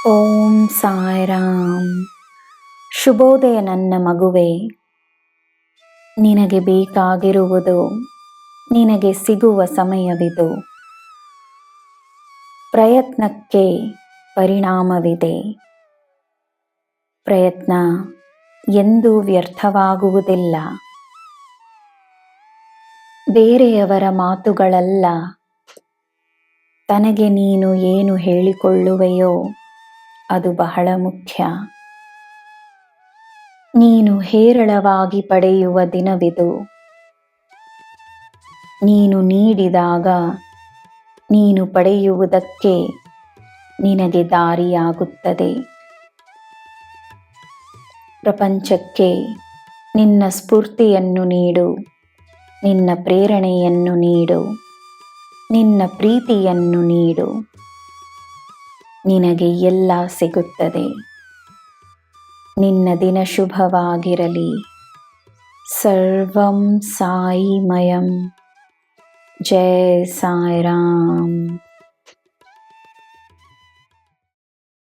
ಓಂ ಸಾಯಿರಾಮ್. ಶುಭೋದಯ ನನ್ನ ಮಗುವೆ. ನಿನಗೆ ಬೇಕಾಗಿರುವುದು ನಿನಗೆ ಸಿಗುವ ಸಮಯವಿದು. ಪ್ರಯತ್ನಕ್ಕೆ ಪರಿಣಾಮವಿದೆ. ಪ್ರಯತ್ನ ಎಂದೂ ವ್ಯರ್ಥವಾಗುವುದಿಲ್ಲ. ಬೇರೆಯವರ ಮಾತುಗಳಲ್ಲ, ತನಗೆ ನೀನು ಏನು ಹೇಳಿಕೊಳ್ಳುವೆಯೋ ಅದು ಬಹಳ ಮುಖ್ಯ. ನೀನು ಹೇರಳವಾಗಿ ಪಡೆಯುವ ದಿನವಿದು. ನೀನು ನೀಡಿದಾಗ ನೀನು ಪಡೆಯುವುದಕ್ಕೆ ನಿನಗೆ ದಾರಿಯಾಗುತ್ತದೆ. ಪ್ರಪಂಚಕ್ಕೆ ನಿನ್ನ ಸ್ಫೂರ್ತಿಯನ್ನು ನೀಡು, ನಿನ್ನ ಪ್ರೇರಣೆಯನ್ನು ನೀಡು, ನಿನ್ನ ಪ್ರೀತಿಯನ್ನು ನೀಡು. ನಿನಗೆ ಎಲ್ಲ ಸಿಗುತ್ತದೆ. ನಿನ್ನ ದಿನ ಶುಭವಾಗಿರಲಿ. ಸರ್ವಂ ಸಾಯಿಮಯಂ. ಜೈ ಸಾಯಿರಾಮ್.